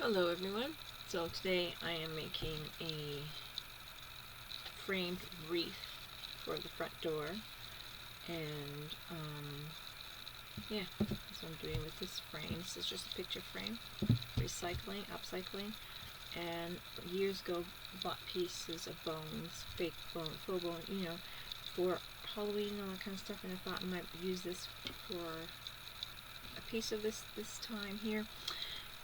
Hello everyone. So today I am making a framed wreath for the front door, and yeah, that's what I'm doing with this frame. This is just a picture frame, recycling, upcycling, and years ago bought pieces of bones, fake bone, faux bone, for Halloween and all that kind of stuff, and I thought I might use this for a piece of this time here.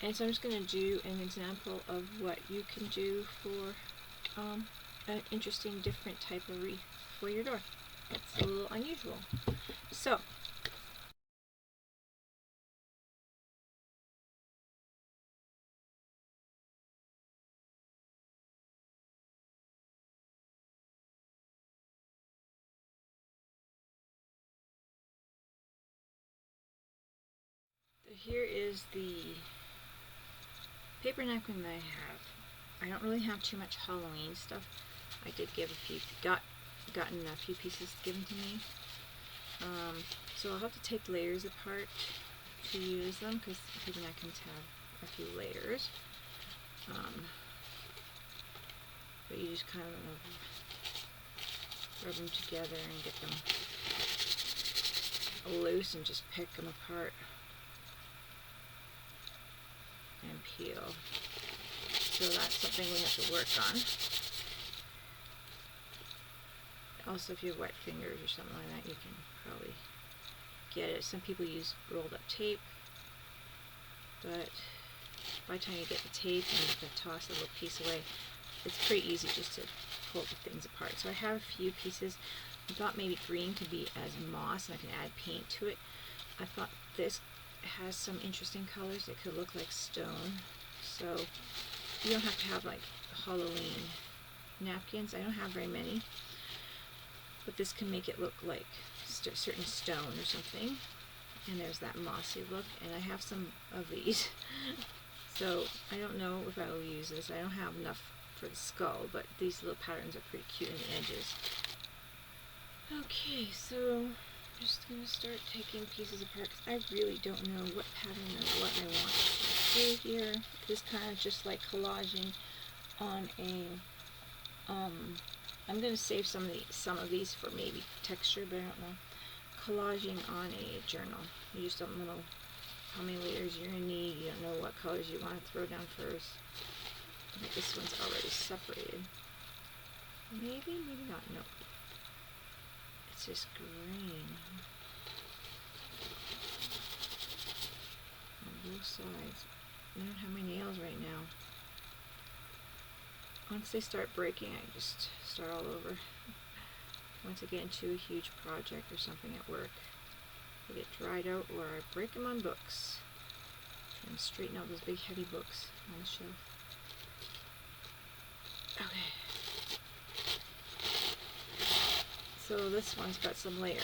And so I'm just going to do an example of what you can do for an interesting, different type of wreath for your door. It's a little unusual. So, here is the paper napkin that I have. I don't really have too much Halloween stuff. I did give a few, gotten a few pieces given to me. So I'll have to take layers apart to use them because paper napkins have a few layers. But you just kind of rub them together and get them loose and just pick them apart and peel. So that's something we have to work on. Also, if you have wet fingers or something like that, you can probably get it. Some people use rolled up tape, but by the time you get the tape and you can toss a little piece away, it's pretty easy just to pull the things apart. So I have a few pieces. I thought maybe green could be as moss and I can add paint to it. I thought this has some interesting colors. It could look like stone. So you don't have to have like Halloween napkins. I don't have very many. But this can make it look like certain stone or something. And there's that mossy look. And I have some of these. So I don't know if I will use this. I don't have enough for the skull, but these little patterns are pretty cute in the edges. Okay, so I'm just going to start taking pieces apart because I really don't know what pattern or what I want to do here. This kind of just like collaging on a, I'm going to save some of these for maybe texture, but I don't know. Collaging on a journal. You just don't know how many layers you're going to need. You don't know what colors you want to throw down first. I think this one's already separated. Maybe, maybe not. No. It's just green on both sides. I don't have my nails right now. Once they start breaking, I just start all over. Once I get into a huge project or something at work, they get dried out or I break them on books. And straighten out those big heavy books on the shelf. Okay. So this one's got some layers.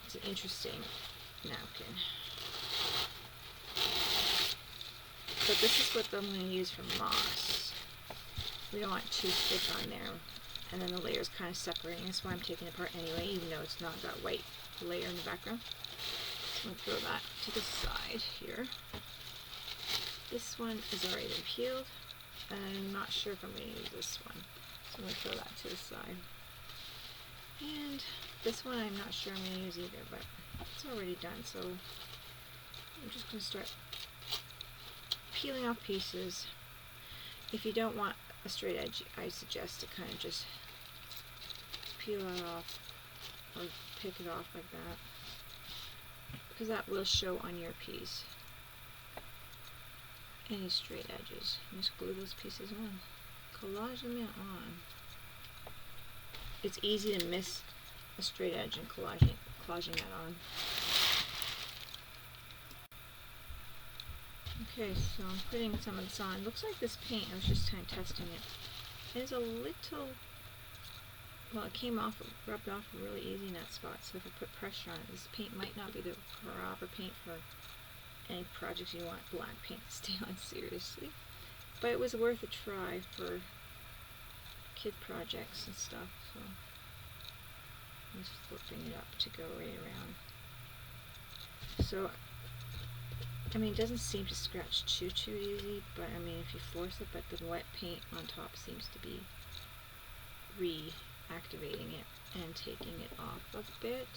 It's an interesting napkin. But this is what I'm going to use for moss. We don't want too thick on there. And then the layers kind of separating. That's why I'm taking it apart anyway, even though it's not got white layer in the background. I'm going to throw that to the side here. This one is already been peeled. And I'm not sure if I'm going to use this one. So I'm going to throw that to the side. And this one I'm not sure I'm going to use either, but it's already done. So I'm just going to start peeling off pieces. If you don't want a straight edge, I suggest to kind of just peel that off or pick it off like that, because that will show on your piece. Any straight edges. Just glue those pieces on. Collage them on. It's easy to miss a straight edge and collaging that on. Okay, so I'm putting some of this on. It looks like this paint, I was just kind of testing it. It is a little, well, it came off, rubbed off really easy in that spot. So if I put pressure on it, this paint might not be the proper paint for any projects you want black paint to stay on seriously. But it was worth a try for kid projects and stuff. So I'm just flipping it up to go right around. So I mean, it doesn't seem to scratch too easy, but I mean, if you force it, but the wet paint on top seems to be reactivating it and taking it off a bit.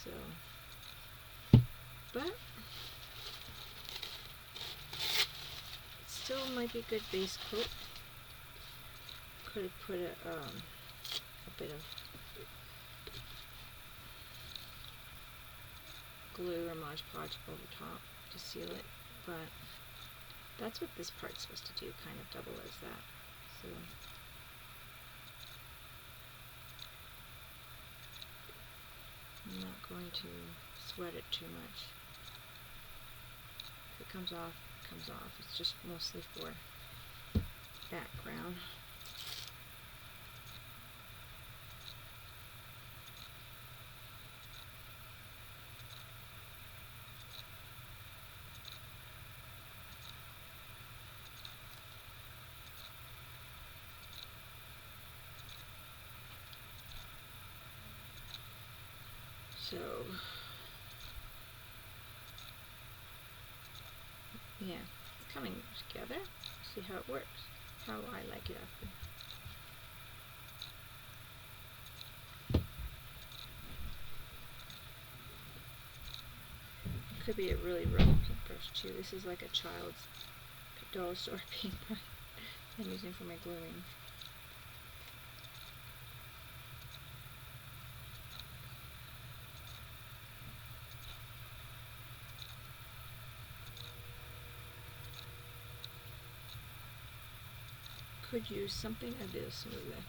So, but it still might be a good base coat. Could have put a bit of glue or Mod Podge over top to seal it, but that's what this part's supposed to do, kind of double as that. So I'm not going to sweat it too much. If it comes off, it comes off. It's just mostly for background. So, yeah, it's coming together. See how it works, how I like it after. It could be a really rough paintbrush too. This is like a child's dollar store paintbrush I'm using for my gluing. Could use something a bit smoother.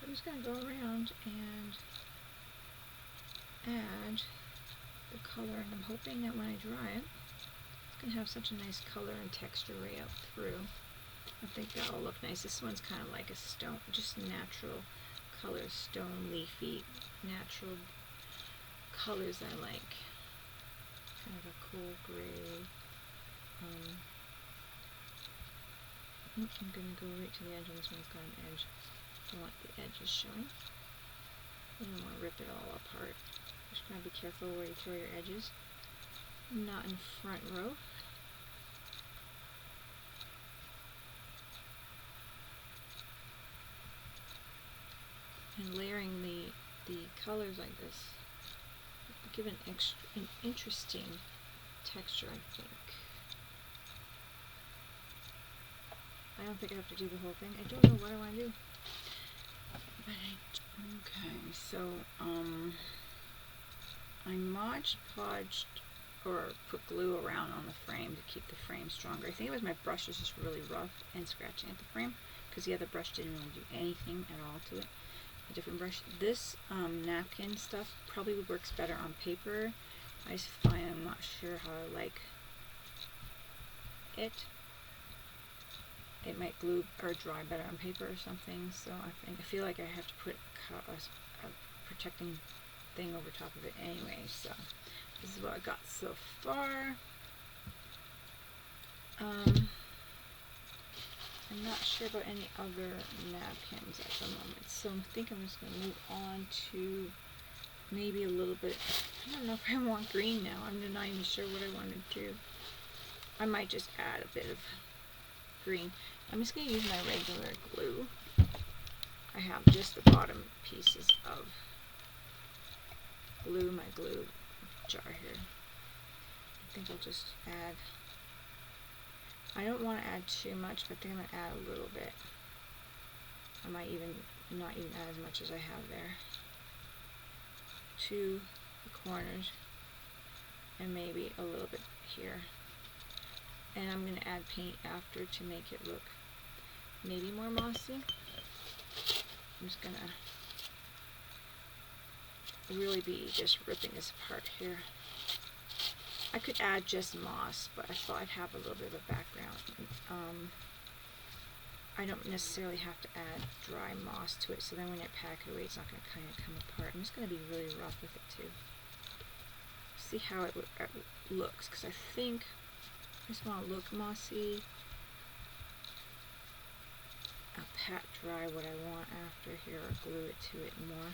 I'm just going to go around and add the color, and I'm hoping that when I dry it, it's going to have such a nice color and texture right out through. I think that'll look nice. This one's kind of like a stone, just natural colors, stone, leafy, natural colors I like. Kind of a cool gray. I'm going to go right to the edge, and this one's got an edge. I want the edges showing. I don't want to rip it all apart. Just gotta be careful where you throw your edges. Not in front row. And layering the colors like this give an interesting texture, I think. I don't think I have to do the whole thing. I don't know what I want to do. Okay, so I Mod Podged or put glue around on the frame to keep the frame stronger. I think it was my brush was just really rough and scratching at the frame because the other brush didn't really do anything at all to it. A different brush. This napkin stuff probably works better on paper. I just find I'm not sure how I like it. It might glue or dry better on paper or something, so I feel like I have to put a protecting thing over top of it anyway. So this is what I got so far. I'm not sure about any other napkins at the moment, so I think I'm just going to move on to maybe a little bit. I don't know if I want green now. I'm not even sure what I want to do. I might just add a bit of green. I'm just going to use my regular glue. I have just the bottom pieces of glue, my glue jar here. I think I'll just add, I don't want to add too much, but I think I'm going to add a little bit. I might even not even add as much as I have there to the corners, and maybe a little bit here. And I'm going to add paint after to make it look maybe more mossy. I'm just going to really be just ripping this apart here. I could add just moss, but I thought I'd have a little bit of a background. I don't necessarily have to add dry moss to it, so then when I pack it away, it's not going to kind of come apart. I'm just going to be really rough with it too. See how it looks, because I think I just want to look mossy. I'll pat dry what I want after here, or glue it to it more.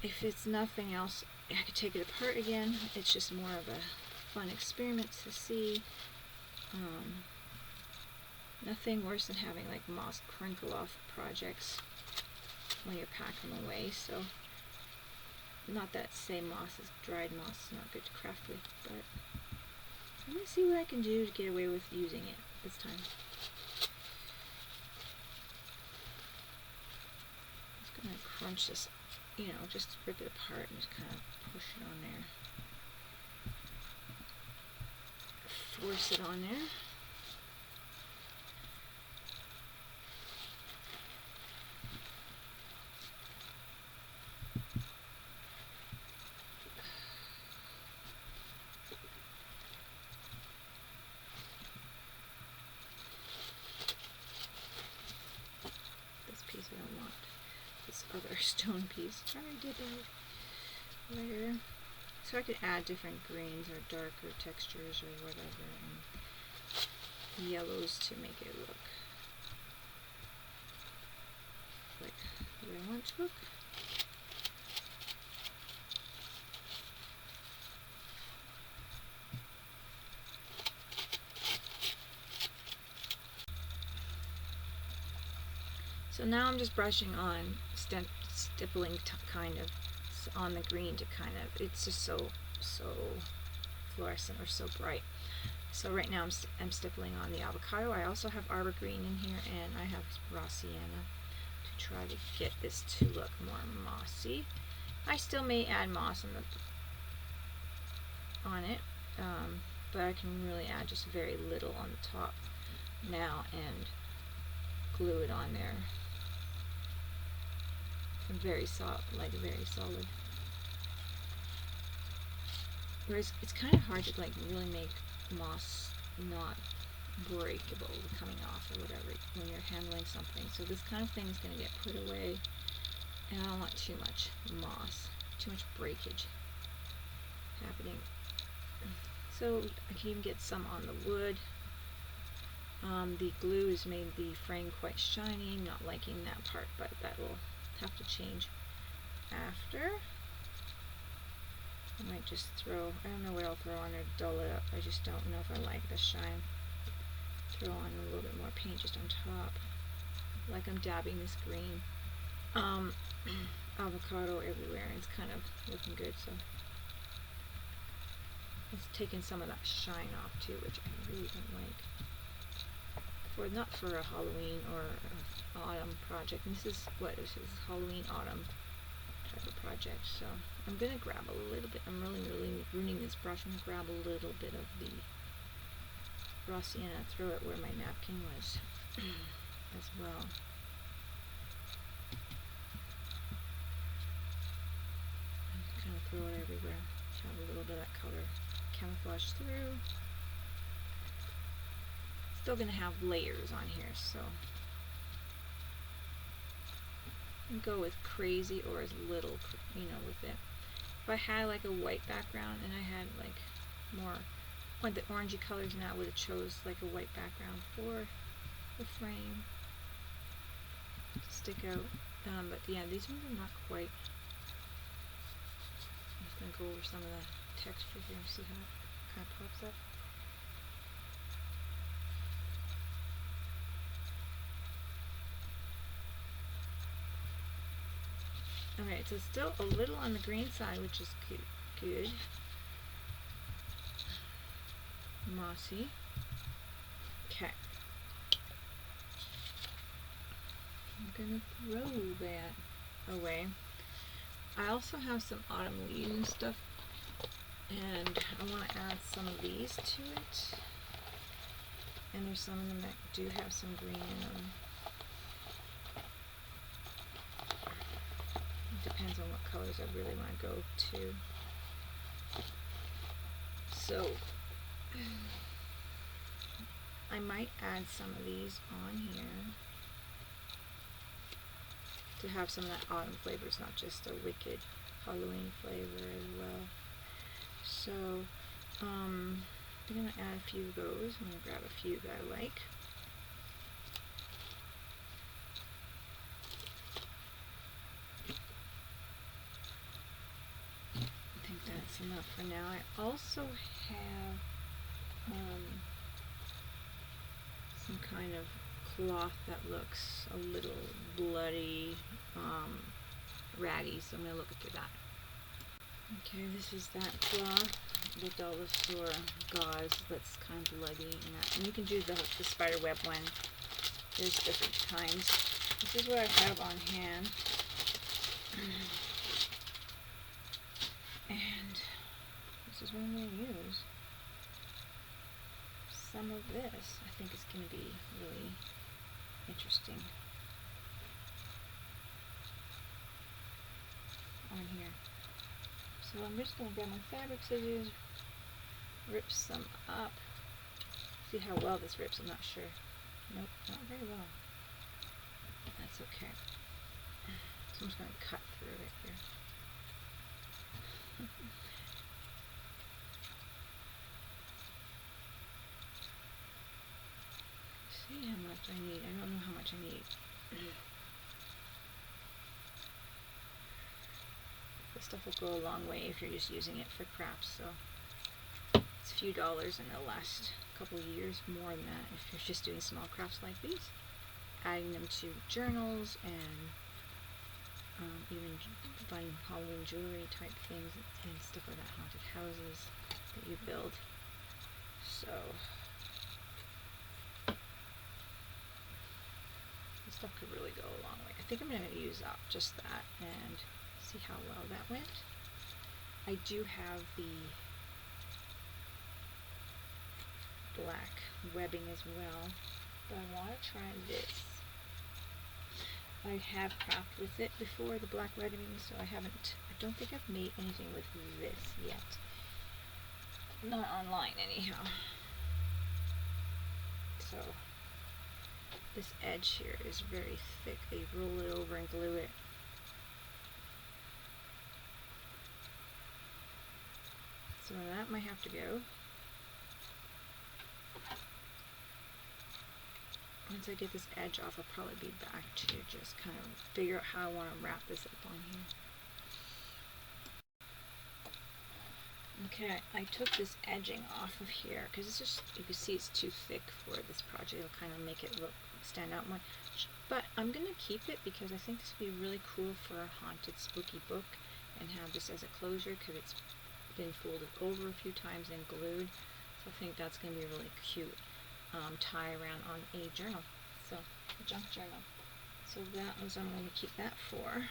If it's nothing else, I could take it apart again. It's just more of a fun experiment to see. Nothing worse than having like moss crinkle off projects when you're packing them away. So, not that say moss is dried moss is not good to craft with, but I'm gonna see what I can do to get away with using it this time. I'm just gonna crunch this, you know, just rip it apart and just kind of push it on there. Force it on there. This piece I don't want. This other stone piece. I already did that layer. So I could add different greens or darker textures or whatever, and yellows to make it look like what I want to look. So now I'm just brushing on, stippling kind of on the green to kind of, it's just so fluorescent or so bright. So right now I'm stippling on the avocado. I also have arbor green in here, and I have raw sienna to try to get this to look more mossy. I still may add moss on it, but I can really add just very little on the top now and glue it on there. Very soft, like very solid. Whereas it's kind of hard to like really make moss not breakable coming off or whatever when you're handling something. So this kind of thing is going to get put away, and I don't want too much moss, too much breakage happening. So I can even get some on the wood. The glue has made the frame quite shiny, not liking that part, but that will have to change after. I might just throw, I don't know what I'll throw on there to dull it up. I just don't know if I like the shine. Throw on a little bit more paint just on top, like I'm dabbing this green. Avocado everywhere, and it's kind of looking good, so it's taking some of that shine off too, which I really don't like. Not for a Halloween or autumn project. And this is Halloween autumn type of project. So I'm gonna grab a little bit. I'm really ruining this brush. I'm gonna grab a little bit of the raw sienna, throw it where my napkin was as well. And kind of throw it everywhere. Have a little bit of that color camouflage through. Still gonna have layers on here, so go with crazy or as little, you know, with it. If I had like a white background and I had like more like the orangey colors, and I would have chose like a white background for the frame to stick out. But yeah, these ones are not quite. I'm just gonna go over some of the texture here and see how it kind of pops up. Alright, so still a little on the green side, which is good. Mossy. Okay. I'm gonna throw that away. I also have some autumn leaves and stuff, and I want to add some of these to it. And there's some of them that do have some green in them. Depends on what colors I really want to go to. So I might add some of these on here to have some of that autumn flavors, not just a wicked Halloween flavor as well. So I'm going to add a few of those. I'm going to grab a few that I like. I think that's enough for now. I also have some kind of cloth that looks a little bloody, ratty, so I'm going to look through that. Okay, this is that cloth, the Dullosaur gauze that's kind of bloody and that. And you can do the spider web one. There's different kinds. This is what I have on hand. And this is what I'm going to use. Some of this, I think is going to be really interesting on here. So I'm just going to grab my fabric scissors, rip some up. See how well this rips, I'm not sure. Nope, not very well. That's okay. So I'm just going to cut through it here. See how much I need. I don't know how much I need. This stuff will go a long way if you're just using it for crafts, so it's a few dollars and it'll last a couple of years, more than that if you're just doing small crafts like these. Adding them to journals and even fun Halloween jewelry type things and stuff like that, haunted houses that you build. So this stuff could really go a long way. I think I'm going to use up just that and see how well that went. I do have the black webbing as well, but I want to try this. I have crafted with it before, the black webbing, so I don't think I've made anything with this yet. Not online anyhow. So this edge here is very thick. They roll it over and glue it. So that might have to go. Once I get this edge off, I'll probably be back to just kind of figure out how I want to wrap this up on here. Okay, I took this edging off of here because it's just, you can see it's too thick for this project. It'll kind of make it look, stand out more. But I'm going to keep it because I think this would be really cool for a haunted spooky book and have this as a closure because it's been folded over a few times and glued. So I think that's going to be really cute. Tie around on a journal, so a junk journal. So that was I'm going to keep that for.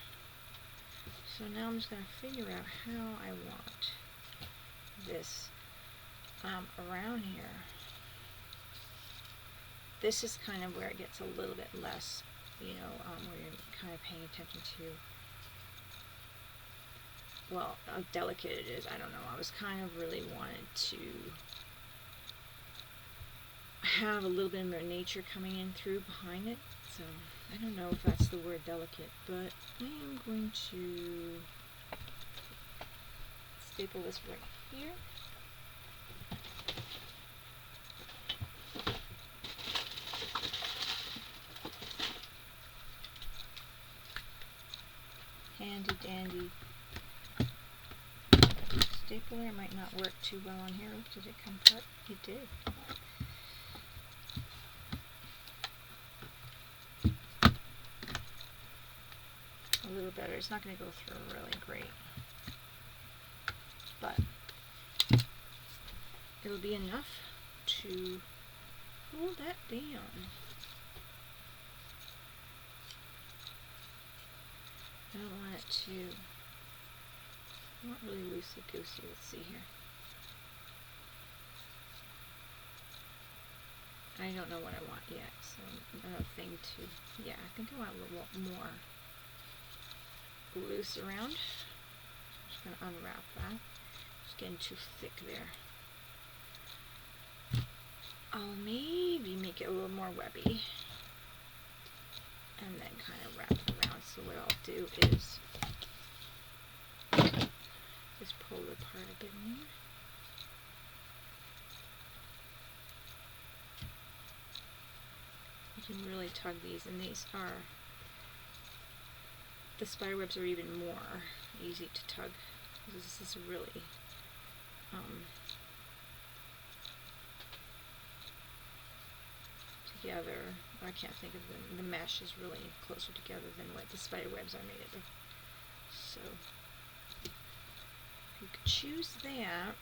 So now I'm just going to figure out how I want this around here. This is kind of where it gets a little bit less, you know, where you're kind of paying attention to, well, how delicate it is. I don't know. I was kind of really wanted to have a little bit of nature coming in through behind it, so I don't know if that's the word delicate, but I am going to staple this right here. Handy dandy stapler. It might not work too well on here. Did it come apart? It did. A little better. It's not going to go through really great, but it'll be enough to hold that down. I don't want it to, not really loosey-goosey. Let's see here. I don't know what I want yet, so another thing to, yeah, I think I want a little more loose around. I'm just going to unwrap that. It's getting too thick there. I'll maybe make it a little more webby and then kind of wrap it around. So what I'll do is just pull it apart a bit more. You can really tug these, and these are, the spider webs are even more easy to tug. This is really together. I can't think of the mesh is really closer together than what the spider webs are made of. So you could choose that.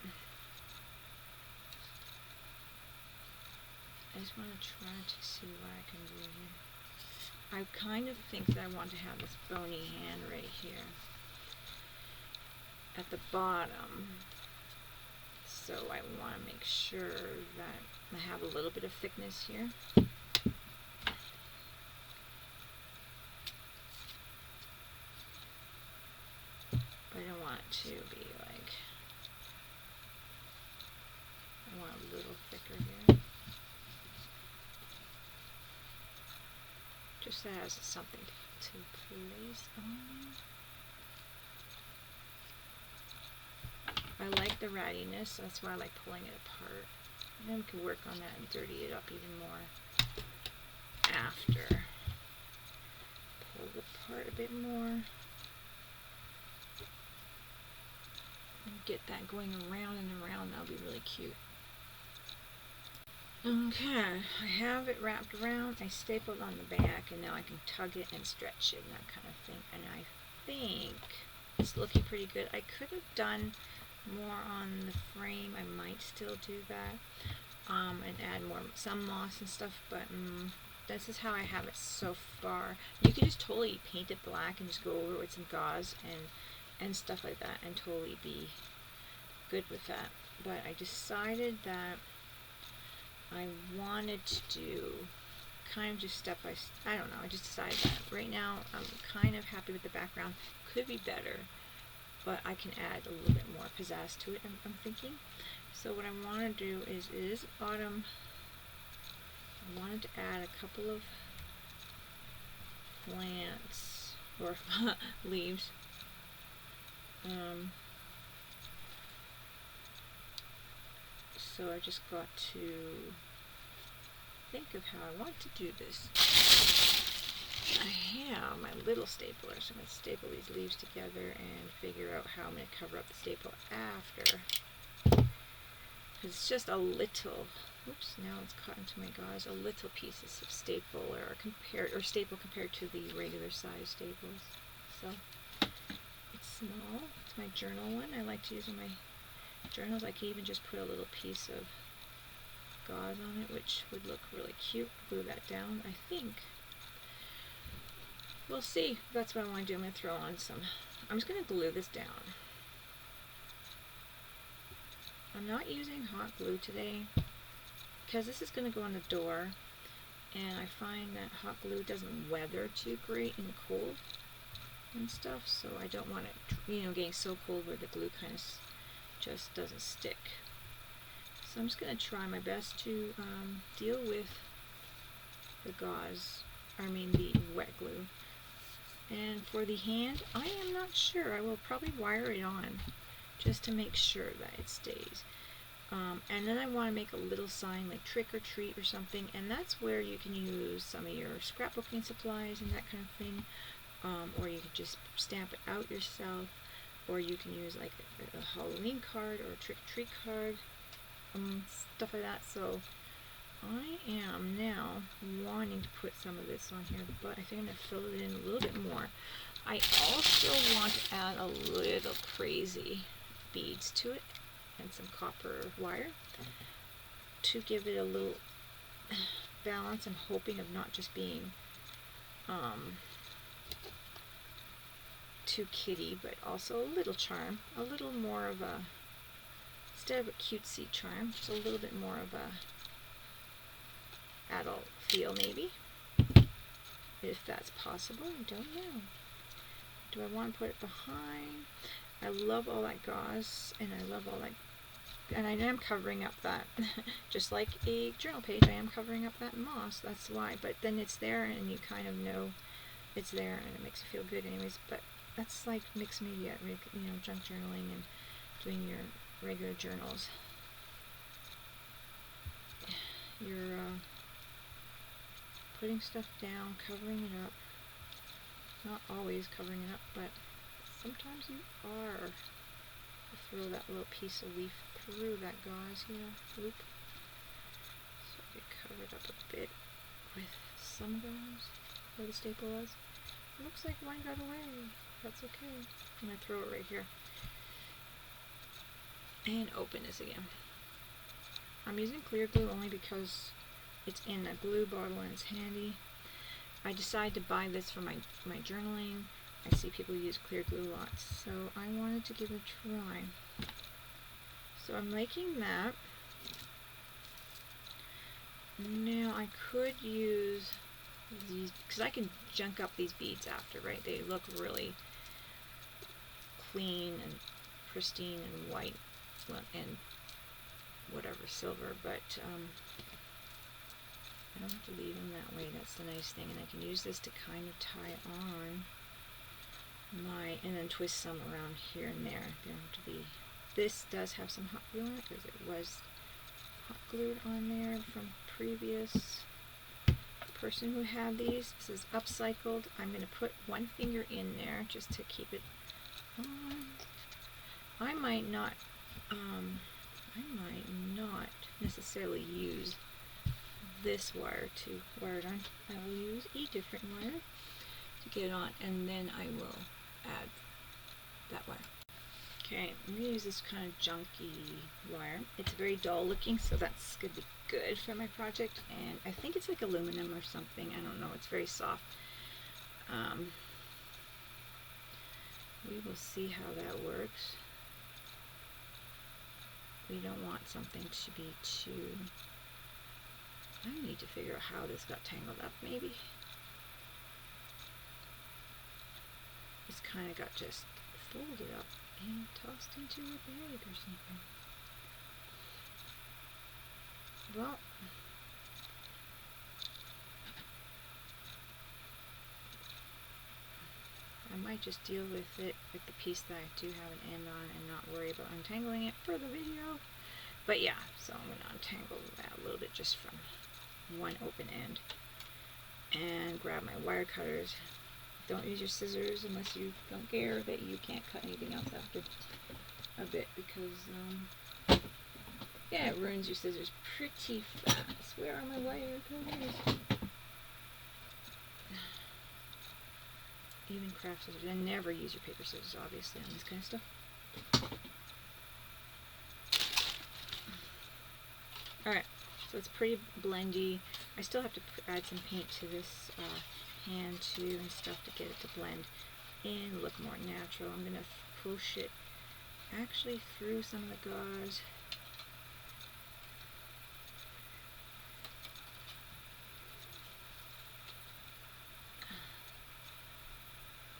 I just want to try to see what I can do here. I kind of think that I want to have this bony hand right here at the bottom. So I want to make sure that I have a little bit of thickness here. But I don't want it to be like, I want a little thicker here. Just so it has something to place on. I like the rattiness, so that's why I like pulling it apart. And then we can work on that and dirty it up even more after. Pull it apart a bit more. And get that going around and around. That'll be really cute. Okay, I have it wrapped around. I stapled on the back, and now I can tug it and stretch it and that kind of thing. And I think it's looking pretty good. I could have done more on the frame. I might still do that and add some moss and stuff, but this is how I have it so far. You can just totally paint it black and just go over it with some gauze and stuff like that and totally be good with that. But I decided that I wanted to do kind of just step by step. I don't know, I just decided that right now I'm kind of happy with the background. Could be better, but I can add a little bit more pizzazz to it, I'm thinking. So what I want to do is, it is autumn. I wanted to add a couple of plants or leaves. So I just got to think of how I want to do this. I have my little stapler, so I'm going to staple these leaves together and figure out how I'm going to cover up the staple after. It's just a little, oops, now it's caught into my gauze, a little pieces of staple or staple compared to the regular size staples. So it's small. It's my journal one. I like to use in my journals. I can even just put a little piece of gauze on it, which would look really cute. Glue that down, I think. We'll see. That's what I want to do. I'm going to throw on some. I'm just going to glue this down. I'm not using hot glue today because this is going to go on the door, and I find that hot glue doesn't weather too great in the cold and stuff, so I don't want it, getting so cold where the glue kind of just doesn't stick. So I'm just going to try my best to deal with the the wet glue. And for the hand, I am not sure. I will probably wire it on just to make sure that it stays. And then I want to make a little sign like trick or treat or something, and that's where you can use some of your scrapbooking supplies and that kind of thing, or you can just stamp it out yourself, or you can use like a Halloween card or a trick or treat card, stuff like that. So I am now wanting to put some of this on here, but I think I'm going to fill it in a little bit more. I also want to add a little crazy beads to it and some copper wire to give it a little balance. I'm hoping of not just being too kitty, but also a little charm, a little more of a, instead of a cutesy charm, just a little bit more of a adult feel, maybe, if that's possible. I don't know. Do I want to put it behind? I love all that gauze, and I love all that and I am covering up that, just like a journal page, I am covering up that moss, that's why, but then it's there and you kind of know it's there and it makes you feel good anyways. But that's like mixed media, you know, junk journaling and doing your regular journals. You're putting stuff down, covering it up. Not always covering it up, but sometimes you are. Throw that little piece of leaf through that gauze here, loop. So I covered up a bit with some gauze where the staple was. It looks like one got away. That's okay. I'm going to throw it right here. And open this again. I'm using clear glue only because it's in a glue bottle and it's handy. I decided to buy this for my journaling. I see people use clear glue lots, so I wanted to give it a try. So I'm making that. Now I could use these, because I can junk up these beads after, right? They look really clean and pristine and white and whatever, silver, but I don't have to leave them that way. That's the nice thing, and I can use this to kind of tie on and then twist some around here and there. They don't have to be. This does have some hot glue on it because it was hot glued on there from previous person who had these. This is upcycled. I'm going to put one finger in there just to keep it on. I might not necessarily use this wire to wire it on. I will use a different wire to get it on, and then I will add that wire. Okay, I'm going to use this kind of junky wire. It's very dull looking, so that's going to be good for my project, and I think it's like aluminum or something. I don't know. It's very soft. We will see how that works. We don't want something to be too... I need to figure out how this got tangled up, maybe. This kind of got just folded up and tossed into a bag or something. Well, I might just deal with it with the piece that I do have an end on and not worry about untangling it for the video. But yeah, so I'm going to untangle that a little bit just from one open end and grab my wire cutters. Don't use your scissors unless you don't care that you can't cut anything else after a bit, because yeah, it ruins your scissors pretty fast. Where are my wire cutters? Even craft scissors. And never use your paper scissors, obviously, on this kind of stuff. Alright, so it's pretty blendy. I still have to add some paint to this hand too and stuff to get it to blend and look more natural. I'm going to push it actually through some of the gauze.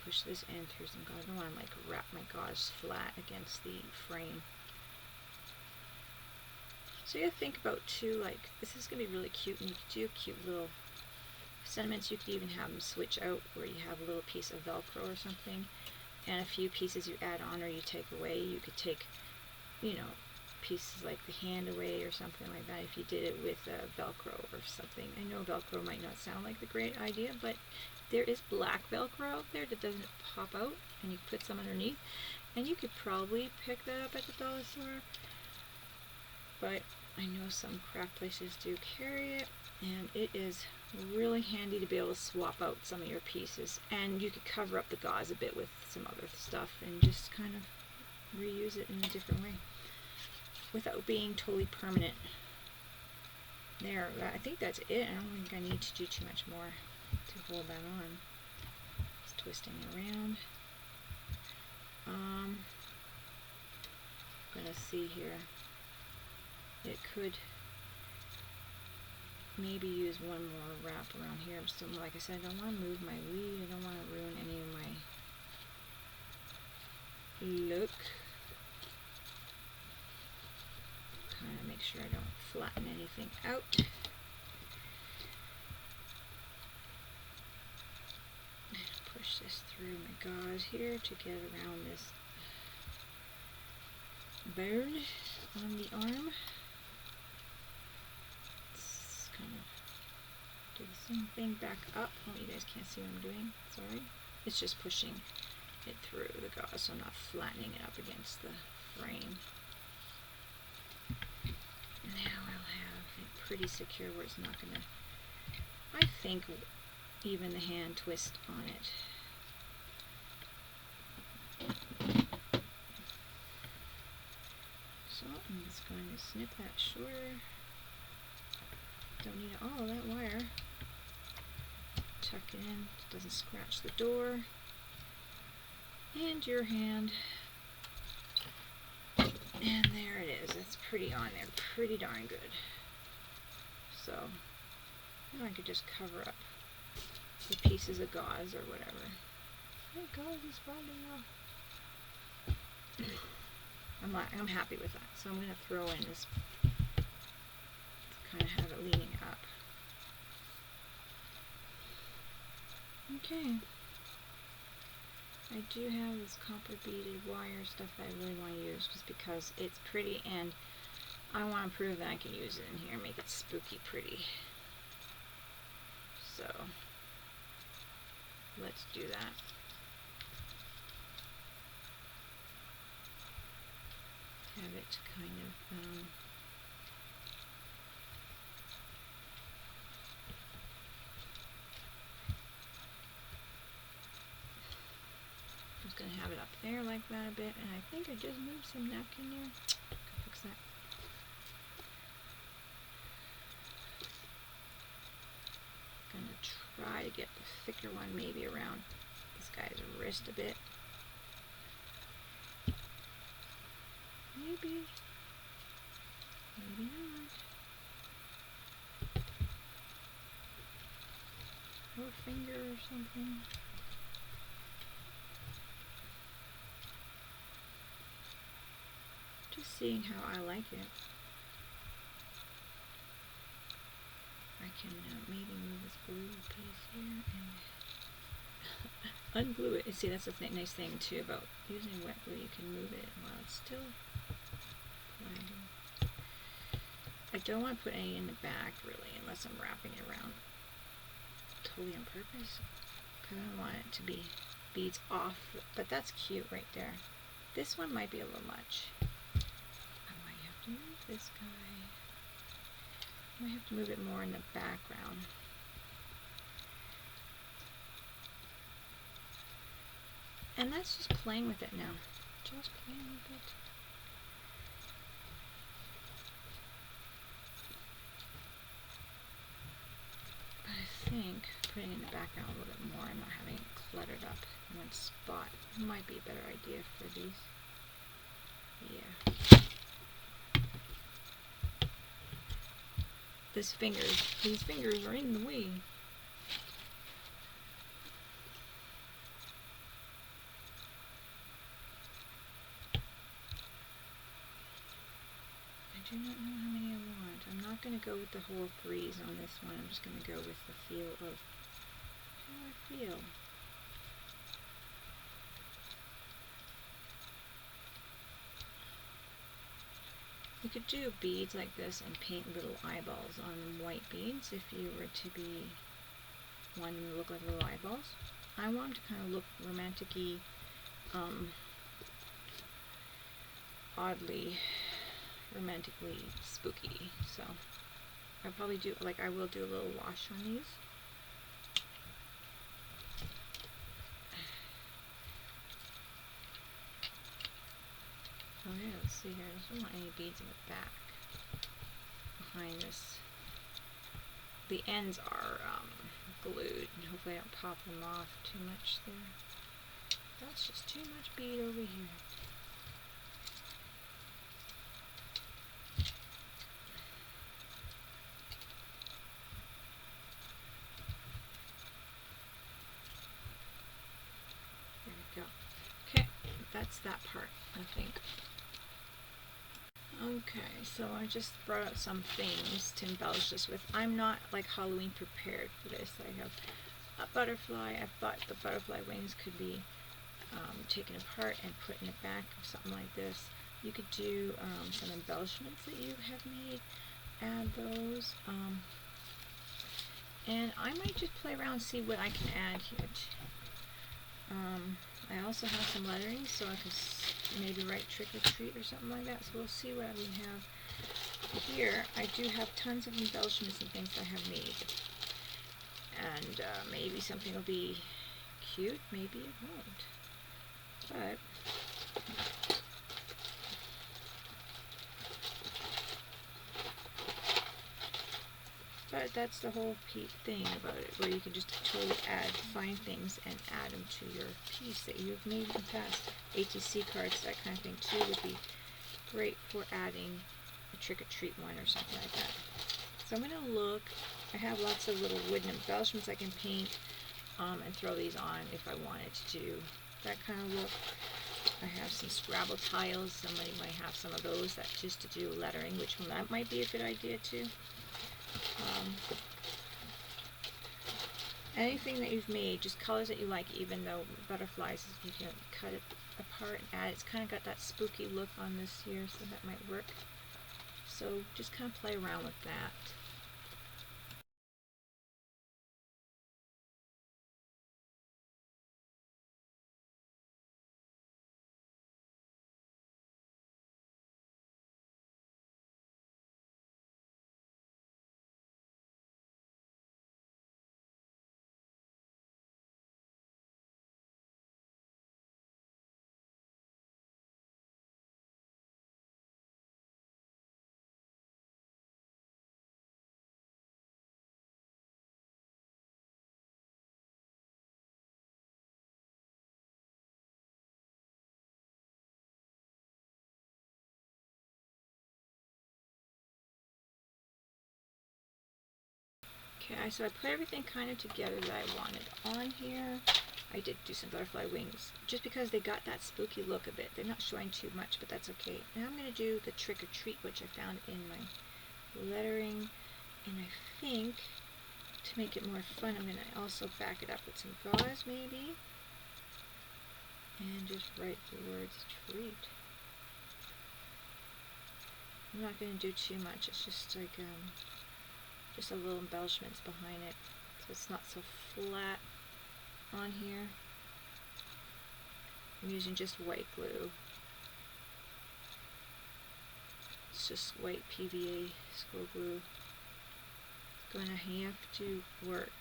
Push this end through some gauze. I don't want to like wrap my gauze flat against the frame. So you have to think about too, like, this is going to be really cute, and you could do cute little sentiments. You could even have them switch out where you have a little piece of Velcro or something, and a few pieces you add on or you take away. You could take, you know, pieces like the hand away or something like that if you did it with Velcro or something. I know Velcro might not sound like the great idea, but there is black Velcro out there that doesn't pop out, and you can put some underneath, and you could probably pick that up at the dollar store. But I know some craft places do carry it, and it is really handy to be able to swap out some of your pieces, and you could cover up the gauze a bit with some other stuff and just kind of reuse it in a different way without being totally permanent. There, I think that's it. I don't think I need to do too much more to hold that on. Just twisting around. Gonna see here. It could maybe use one more wrap around here. I'm still, like I said, I don't want to move my weed. I don't want to ruin any of my look. out. Push this through my gauze here to get around this bird on the arm. Let's kind of do the same thing back up. Oh, you guys can't see what I'm doing. Sorry. It's just pushing it through the gauze, so I'm not flattening it up against the frame. Now I'll have it pretty secure where it's not going to, I think, even the hand twist on it. So I'm just going to snip that shorter. Don't need all of that wire. Tuck it in, it doesn't scratch the door. And your hand. And there it is. That's pretty on there. Pretty darn good. So now I could just cover up the pieces of gauze or whatever. Oh, gauze is falling off. I'm happy with that. So I'm going to throw in this to kind of have it leaning up. Okay. I do have this copper beaded wire stuff that I really want to use just because it's pretty and I want to prove that I can use it in here and make it spooky pretty. So let's do that. Have it kind of I'm just going to have it up there like that a bit, and I think I just moved some napkin there. Can fix that. Gonna try to get the thicker one maybe around this guy's wrist a bit. Maybe. Maybe not. Or finger or something. Just seeing how I like it. I can maybe move this blue piece here and unglue it. You see, that's the nice thing too about using wet glue. You can move it while it's still blinding. I don't want to put any in the back really, unless I'm wrapping it around totally on purpose, because I don't want it to be beads off. But that's cute right there. This one might be a little much. I might have to move this guy. I might have to move it more in the background. And that's just playing with it now. Just playing with it. I think putting it in the background a little bit more and not having it cluttered up in one spot might be a better idea for these. Yeah. These fingers are in the way. I do not know how many I want. I'm not going to go with the whole threes on this one. I'm just going to go with the feel of how I feel. You could do beads like this and paint little eyeballs on white beads if you were to be wanting them to look like little eyeballs. I want them to kind of look romantic-y, oddly, romantically spooky. So I'll probably do, like, I will do a little wash on these. Oh yeah, let's see here. I just don't want any beads in the back. Behind this. The ends are glued, and hopefully I don't pop them off too much there. That's just too much bead over here. There we go. Okay, that's that part, I think. Okay, so I just brought out some things to embellish this with. I'm not like Halloween prepared for this. I have a butterfly. I thought the butterfly wings could be taken apart and put in the back of something like this. You could do some embellishments that you have made, add those, and I might just play around and see what I can add here. I also have some lettering, so I could maybe write trick or treat or something like that, so we'll see what we have here. I do have tons of embellishments and things I have made, and maybe something will be cute, maybe it won't, but that's the whole thing about it, where you can just totally find things and add them to your piece that you've made in the past. ATC cards, that kind of thing too, would be great for adding a trick-or-treat one or something like that. So I'm going to look. I have lots of little wooden embellishments I can paint and throw these on if I wanted to do that kind of look. I have some Scrabble tiles. Somebody might have some of those that just to do lettering, which that might be a good idea too. Anything that you've made, just colors that you like, even though butterflies, you can cut it apart and add. It's kind of got that spooky look on this here, so that might work. So just kind of play around with that. Okay, so I put everything kind of together that I wanted on here. I did do some butterfly wings, just because they got that spooky look a bit. They're not showing too much, but that's okay. Now I'm going to do the trick or treat, which I found in my lettering, and I think to make it more fun, I'm going to also back it up with some gauze maybe, and just write the words treat. I'm not going to do too much. It's just like just a little embellishments behind it, so it's not so flat on here. I'm using just white glue. It's just white PVA school glue. Gonna have to work.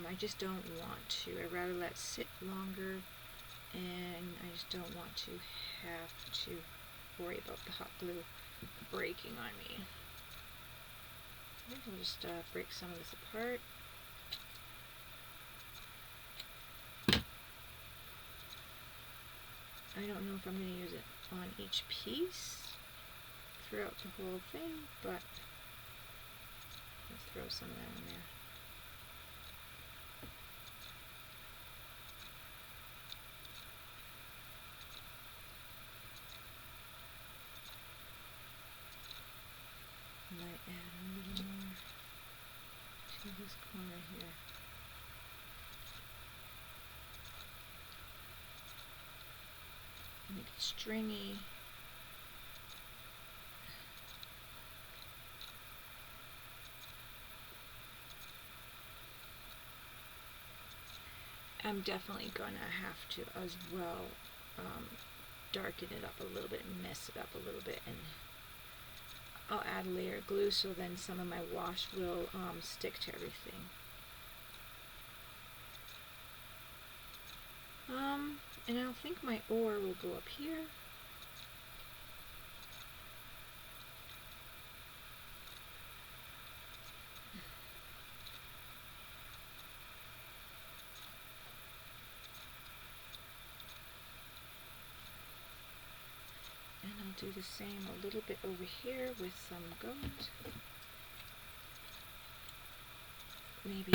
I just don't want to. I'd rather let it sit longer, and I just don't want to have to worry about the hot glue breaking on me. I'll just break some of this apart. I don't know if I'm going to use it on each piece throughout the whole thing, but let's throw some of that in there. Might add a little more to this corner here. Make it stringy. I'm definitely gonna have to as well darken it up a little bit and mess it up a little bit, and I'll add a layer of glue so then some of my wash will stick to everything. And I think my ore will go up here. And I'll do the same a little bit over here with some gold. Maybe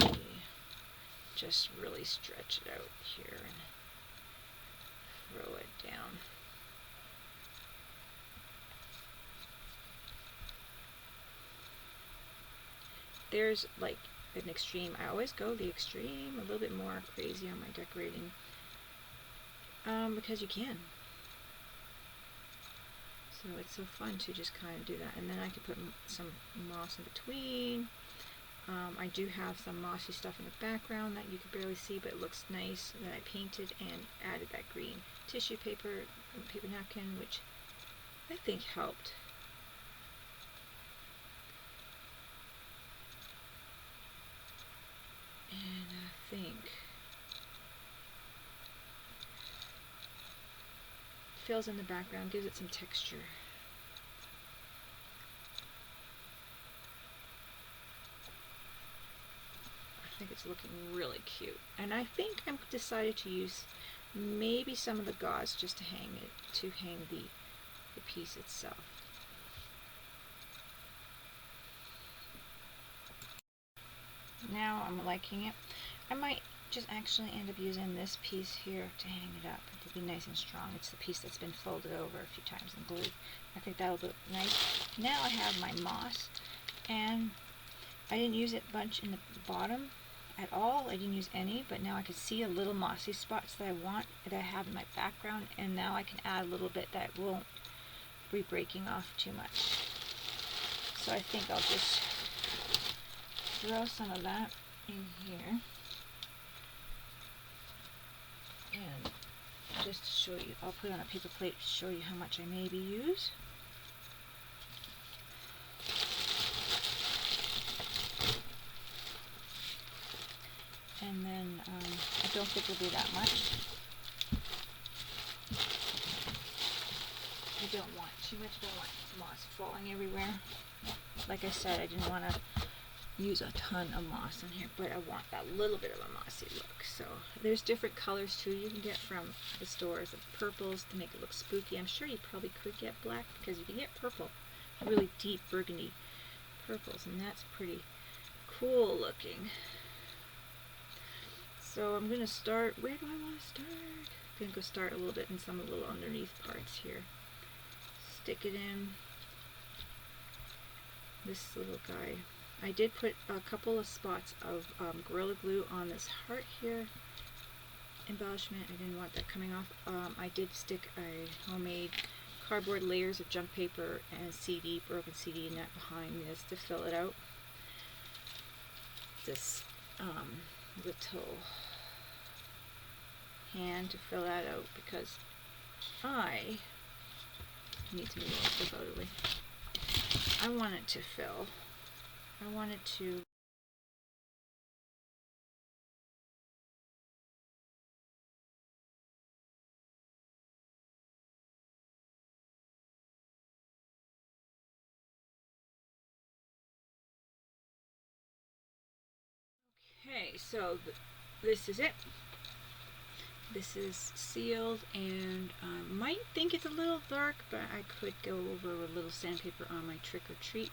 just really stretch it out here and throw it down. There's like an extreme. I always go the extreme, a little bit more crazy on my decorating, because you can. So it's so fun to just kind of do that. And then I could put some moss in between. I do have some mossy stuff in the background that you could barely see, but it looks nice, that I painted and added that green tissue paper napkin, which I think helped. And I think fills in the background, gives it some texture. I think it's looking really cute. And I think I'm decided to use maybe some of the gauze just to hang the piece itself. Now I'm liking it. I might just actually end up using this piece here to hang it up. It'll be nice and strong. It's the piece that's been folded over a few times and glued. I think that'll look nice. Now I have my moss, and I didn't use it much in the bottom at all. I didn't use any, but now I can see a little mossy spots that I have in my background, and now I can add a little bit that won't be breaking off too much. So I think I'll just throw some of that in here, and just to show you, I'll put it on a paper plate to show you how much I maybe use. And then I don't think it'll be that much. I don't want too much. I don't want moss falling everywhere. Like I said, I didn't want to use a ton of moss in here, but I want that little bit of a mossy look. So there's different colors too you can get from the stores, of purples to make it look spooky. I'm sure you probably could get black, because you can get purple, really deep burgundy purples, and that's pretty cool looking. So I'm gonna start, where do I want to start? I'm gonna go start a little bit in some of the little underneath parts here. Stick it in this little guy. I did put a couple of spots of Gorilla Glue on this heart here embellishment. I didn't want that coming off. I did stick a homemade cardboard layers of junk paper and CD, broken CD, and that behind this to fill it out. This little hand to fill that out, because I need to move this out of the way. I want it to fill. I want it to okay, so this is it. This is sealed, and might think it's a little dark, but I could go over with a little sandpaper on my Trick or Treat.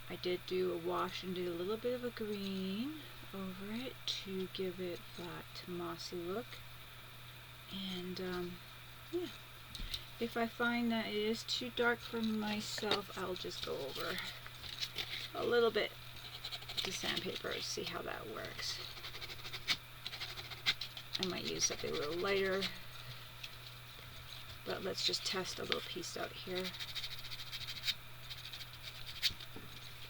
I did do a wash and did a little bit of a green over it to give it that mossy look. And yeah, if I find that it is too dark for myself, I'll just go over a little bit to sandpaper to see how that works. I might use something a little lighter, but let's just test a little piece out here.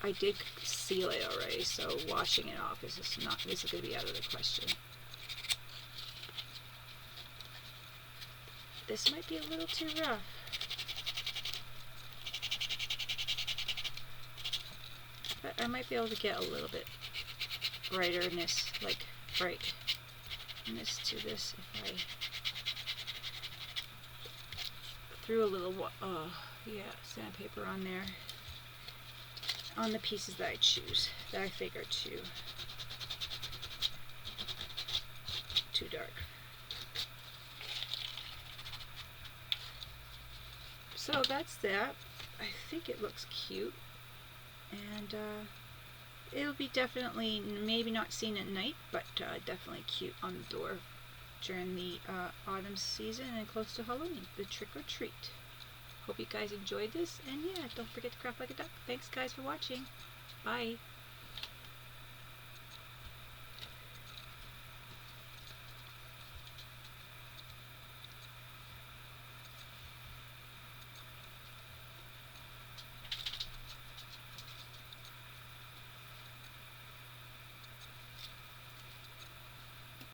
I did seal it already, so washing it off is just not, this is going to be out of the question. This might be a little too rough. But I might be able to get a little bit brighterness, like brightness to this if I threw a little sandpaper on there, on the pieces that I choose, that I think are too dark. So that's that. I think it looks cute, and it'll be definitely, maybe not seen at night, but definitely cute on the door during the autumn season and close to Halloween, the trick or treat. Hope you guys enjoyed this, and yeah, don't forget to craft like a duck. Thanks guys for watching. Bye.